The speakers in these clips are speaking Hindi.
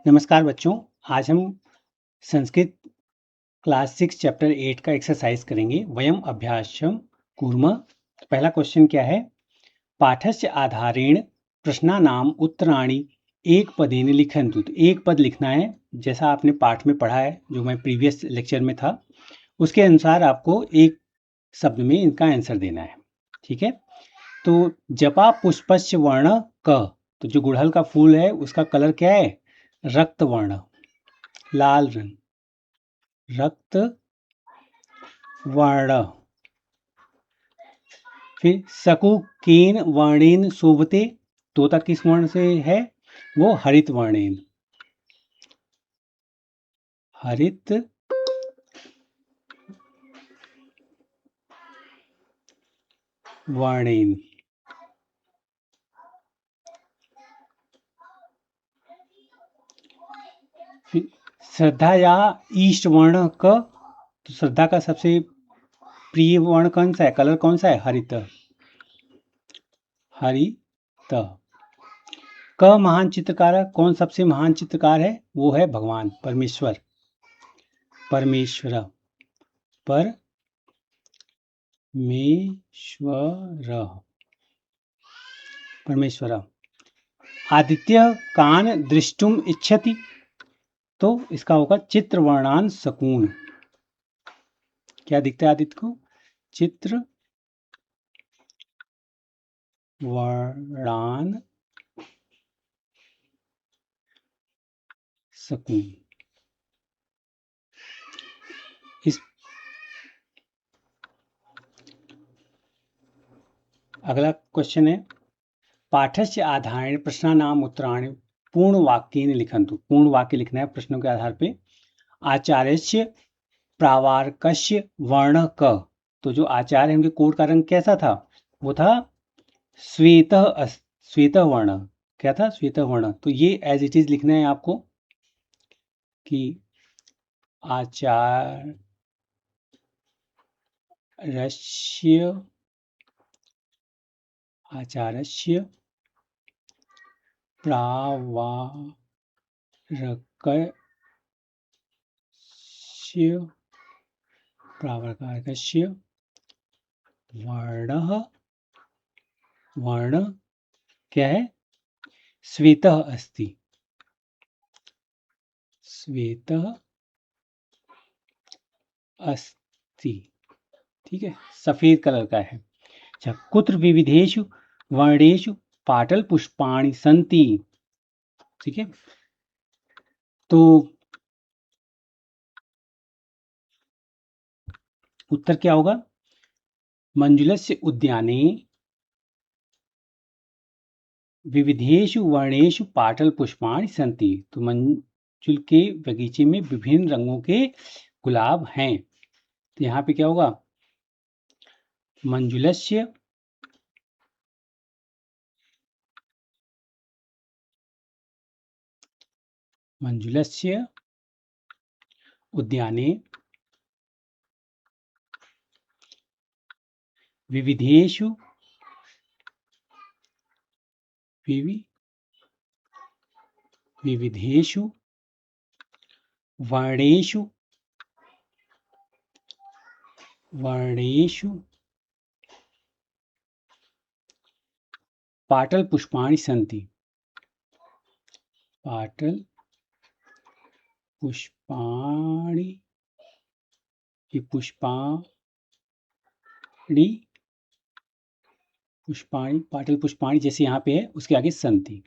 नमस्कार बच्चों। आज हम संस्कृत क्लास 6 चैप्टर 8 का एक्सरसाइज करेंगे। वयम अभ्यासम कुर्मः। पहला क्वेश्चन क्या है? पाठस्य आधारेण प्रश्नानाम उत्तराणि एक पदेन लिखन्तु। तो एक पद लिखना है, जैसा आपने पाठ में पढ़ा है, जो मैं प्रीवियस लेक्चर में था, उसके अनुसार आपको एक शब्द में इनका आंसर देना है। ठीक है, तो जपा पुष्पस्य वर्ण क। तो जो गुड़हल का फूल है उसका कलर क्या है? रक्त वर्ण, लाल रंग, रक्त वर्ण। फिर सकु केन वर्णेन शोभते। तोता किस वर्ण से है? वो हरित वर्णेन, हरित वर्णेन। फिर श्रद्धा या ईस्ट वर्ण क। तो श्रद्धा का सबसे प्रिय वर्ण कौन सा है? कलर कौन सा है? हरित, हरित। क महान चित्रकार है। कौन सबसे महान चित्रकार है? वो है भगवान परमेश्वर, परमेश्वर, परमेश्वर। आदित्य कान दृष्टुम इच्छति। तो इसका होगा चित्रवर्णान सकून। क्या दिखता है आदित्य को? चित्र वर्णान सकून। इस अगला क्वेश्चन है, पाठस्य आधारेण प्रश्नानाम उत्तराणि पूर्ण वाक्येन लिखन्तु। पूर्ण वाक्य लिखना है प्रश्नों के आधार पे। आचार्यस्य प्रावारकस्य वर्ण क। तो जो आचार्य, उनके कोट का रंग कैसा था? वो था श्वेत, श्वेत वर्ण। क्या था? श्वेत वर्ण। तो ये एज इट इज लिखना है आपको कि आचार्यस्य आचार्यस्य प्रावारकस्य वर्ण क्या है? श्वेतः अस्ति, श्वेतः अस्ति। ठीक है, सफेद कलर का है। अच्छा, कुत्र विविधेषु वर्णेषु पाटल पुष्पाणि सन्ति। ठीक है, तो उत्तर क्या होगा? मंजुलस्य उद्याने विविधेषु वर्णेषु पाटल पुष्पाणि सन्ति। तो मंजुल के बगीचे में विभिन्न रंगों के गुलाब हैं। तो यहाँ पे क्या होगा? मंजुलस्य उद्याने विविधेषु विविधेषु वर्णेषु पाटल पुष्पाणि सन्ति। पाटल पुष्पाणि, पाटल पुष्पाणि जैसे यहाँ पे है, उसके आगे सन्ति।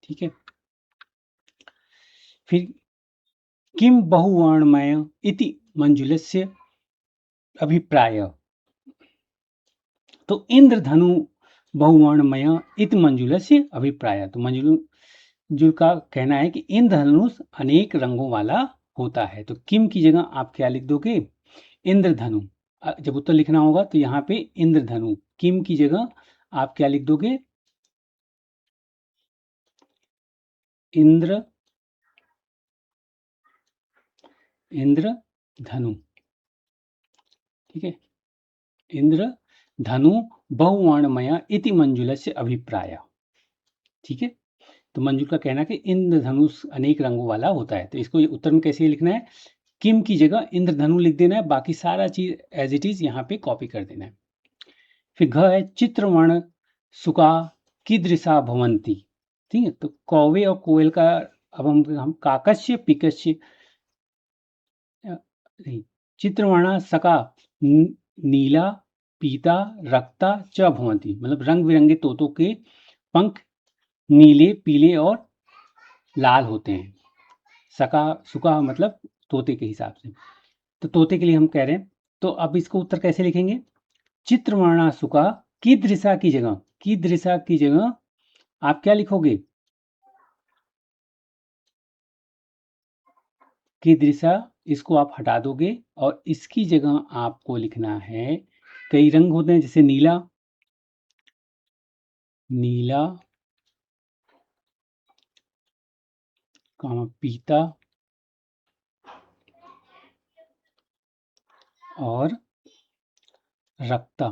ठीक है, फिर किम बहुवर्णमय इति मंजुलस्य अभिप्राय। तो इंद्रधनु बहुवर्णमय इति मंजुलस्य अभिप्राय। तो मंजुल का कहना है कि इंद्रधनुष अनेक रंगों वाला होता है। तो किम की जगह आप क्या लिख दोगे? इंद्रधनु। जब उत्तर लिखना होगा तो यहाँ पे इंद्रधनु, किम की जगह आप क्या लिख दोगे? इंद्रधनु। ठीक है, इंद्रधनु बहुवर्णमय इति मंजुलस्य अभिप्राय। ठीक है। तो मंजू का कहना है कि इंद्रधनुष अनेक रंगों वाला होता है। तो इसको उत्तर में कैसे लिखना है, किम की जगह इंद्रधनु लिख देना है, बाकी सारा चीज एज इट इज यहाँ पे कॉपी कर देना है। फिर घ है चित्रवर्ण सुका कीदृशा भवंती। ठीक है, तो कौवे और कोयल का अब हम काकस्य पिकस्य नहीं, चित्रवर्णा सका नीला पीता रक्ता च भवंती, मतलब रंग बिरंगे तोतों के पंख नीले पीले और लाल होते हैं। सका सुका मतलब तोते के हिसाब से, तो तोते के लिए हम कह रहे हैं। तो अब इसको उत्तर कैसे लिखेंगे, चित्रवर्णा सुका की दृशा की जगह आप क्या लिखोगे, की दृशा, इसको आप हटा दोगे और इसकी जगह आपको लिखना है, कई रंग होते हैं जैसे नीला, नीला पीता और रक्ता।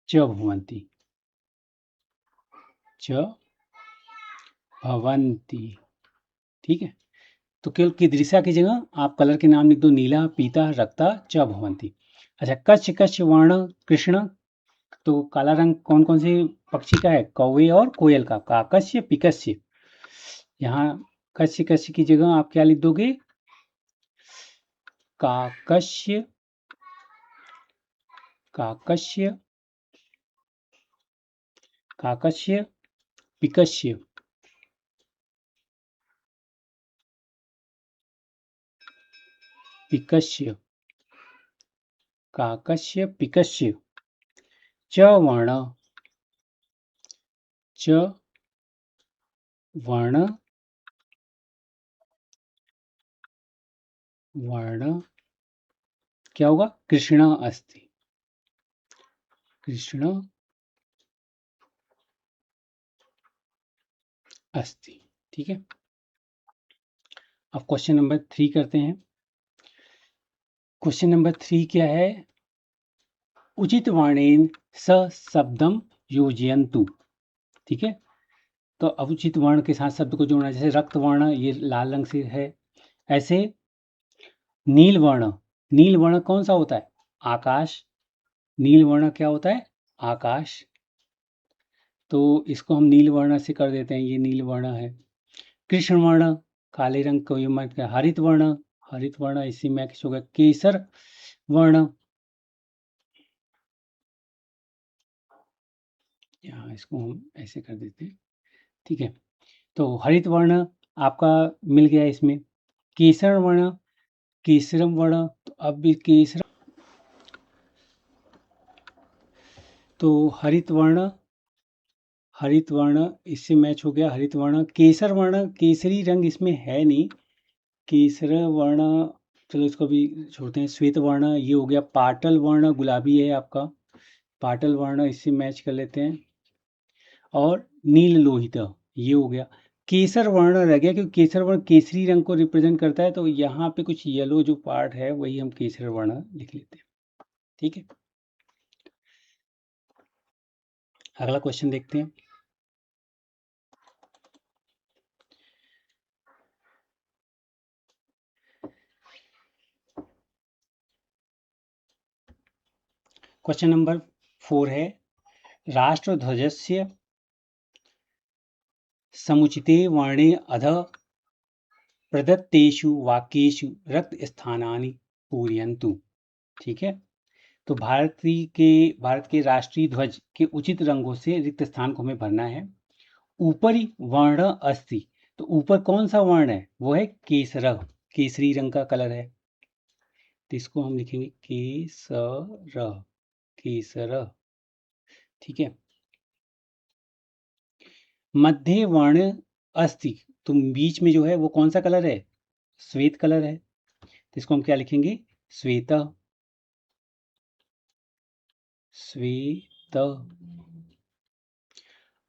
च भवंती, च भवंती। ठीक है, तो केवल कीदृशा की जगह आप कलर के नाम लिख दो, नीला पीता रक्ता च भवंती। अच्छा, कच्छ कच्छ वर्ण कृष्ण, तो काला रंग कौन कौन से पक्षी का है, कौवे और कोयल का, काकस्य पिकस्य। यहाँ कच्छ कच्छ की जगह आप क्या लिख दोगे, काकस्य, काकस्य काकस्य पिकस्य। पिकस्य, काकस्य पिकस्य। च वर्ण, च वर्ण, वर्ण क्या होगा, कृष्ण अस्ति, कृष्ण अस्ति। ठीक है, अब क्वेश्चन नंबर 3 करते हैं। क्वेश्चन नंबर 3 क्या है, उचित वर्णेन स शब्दम योजयन्तु। ठीक है, तो अब उचित वर्ण के साथ शब्द को जोड़ना, जैसे रक्त वर्ण ये लाल रंग से है, ऐसे नील वर्ण, नील वर्ण कौन सा होता है, आकाश, नील वर्ण क्या होता है, आकाश, तो इसको हम नील वर्ण से कर देते हैं, ये नील वर्ण है। कृष्ण वर्ण काले रंग को ये मैच कर, हरित वर्ण, हरित वर्ण इसी मैच होगा। केसर वर्ण, यहाँ इसको हम ऐसे कर देते हैं। ठीक है, तो हरित वर्ण आपका मिल गया इसमें। केसर वर्ण, केसरम वर्ण, तो अब भी केसर, तो हरित वर्ण, हरित वर्ण इससे मैच हो गया, हरित वर्ण। केसर वर्ण, केसरी रंग इसमें है नहीं, केसर वर्ण, चलो इसको भी छोड़ते हैं। श्वेत वर्ण ये हो गया, पाटल वर्ण गुलाबी है आपका, पाटल वर्ण इससे मैच कर लेते हैं। और नील लोहित ये हो गया। केसर वर्ण रह गया, क्योंकि केसर वर्ण केसरी रंग को रिप्रेजेंट करता है, तो यहाँ पे कुछ येलो जो पार्ट है वही हम केसर वर्ण लिख लेते हैं। ठीक है, अगला क्वेश्चन देखते हैं। क्वेश्चन नंबर 4 है, राष्ट्रध्वजस्य समुचिते वर्णे अधः प्रदत्तेषु वाक्येषु रक्त स्थानानि पूरयन्तु। ठीक है, तो भारत के राष्ट्रीय ध्वज के उचित रंगों से रिक्त स्थान को हमें भरना है। ऊपरी वर्ण अस्ति, तो ऊपर कौन सा वर्ण है, वो है केसर, केसरी रंग का कलर है, तो इसको हम लिखेंगे केसर, केसर। ठीक है, मध्य वर्ण अस्ति, तो बीच में जो है वो कौन सा कलर है, श्वेत कलर है, तो इसको हम क्या लिखेंगे, श्वेत, श्वेत।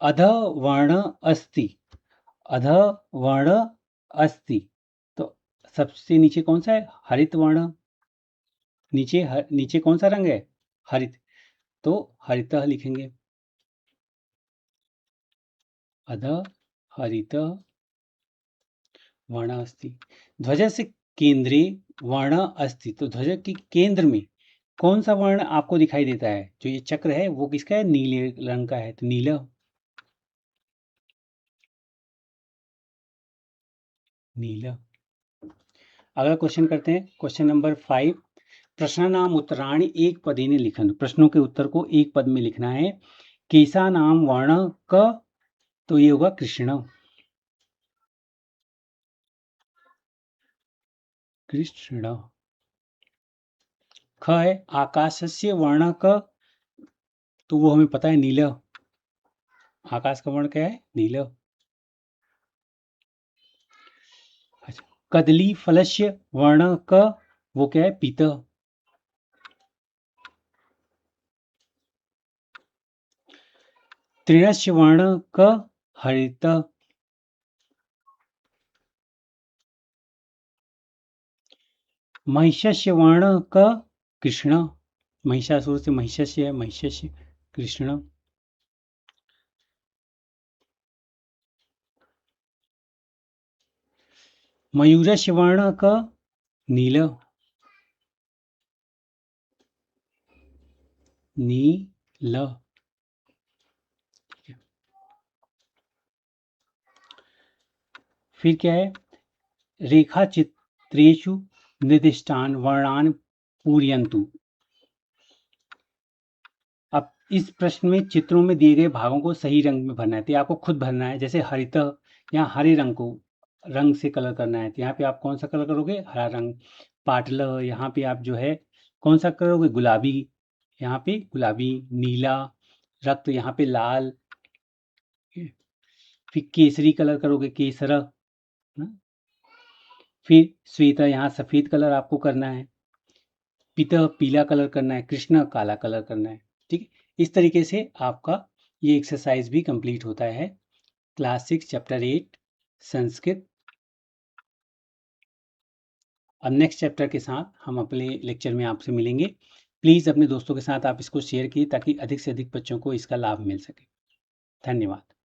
अध वर्ण अस्ति, अध वर्ण अस्ति, तो सबसे नीचे कौन सा है, हरित वर्ण, नीचे कौन सा रंग है? हरित, तो हरितः लिखेंगे। अधः हरितः वर्ण अस्ति। ध्वजस्य केंद्रे वर्ण अस्ति, तो ध्वज के केंद्र में कौन सा वर्ण आपको दिखाई देता है? जो ये चक्र है वो किसका है? नीले रंग का है, तो नीला। नीला। अगला क्वेश्चन करते हैं, क्वेश्चन नंबर 5। प्रश्न नाम उत्तराणि एक पदेन लिखन, प्रश्नों के उत्तर को एक पद में लिखना है। केसा नाम वर्ण क, तो ये होगा कृष्ण। कृष्ण। ख है आकाशस्य वर्ण क, तो वो हमें पता है नीला। आकाश का वर्ण क्या है? नीला। अच्छा, कदली फलस्य वर्ण क, वो क्या है? पीता। तृणस्य वर्ण क, हरित। महिषस्य वर्ण क, कृष्ण। महिषासुर से महिषस्य है, महिषस्य कृष्ण। मयूरस्य वर्ण क, नील। नील। फिर क्या है? रेखा चित्रेषु निर्दिष्टान वर्णान पूरयन्तु। अब इस प्रश्न में चित्रों में दिए गए भागों को सही रंग में भरना है, तो ये आपको खुद भरना है। जैसे हरित, यहाँ हरे रंग को रंग से कलर करना है, तो यहाँ पे आप कौन सा कलर करोगे? हरा रंग। पाटल, यहाँ पे आप जो है कौन सा करोगे? गुलाबी। यहाँ पे गुलाबी। नीला। रक्त, यहाँ पे लाल। फिर केसरी कलर करोगे, केसर। फिर श्वेता, यहाँ सफेद कलर आपको करना है। पीता, पीला कलर करना है। कृष्ण, काला कलर करना है। ठीक है, इस तरीके से आपका ये एक्सरसाइज भी कंप्लीट होता है। Class 6 chapter 8 Sanskrit. अब नेक्स्ट चैप्टर के साथ हम अपने लेक्चर में आपसे मिलेंगे। प्लीज़ अपने दोस्तों के साथ आप इसको शेयर कीजिए ताकि अधिक से अधिक बच्चों को इसका लाभ मिल सके। धन्यवाद।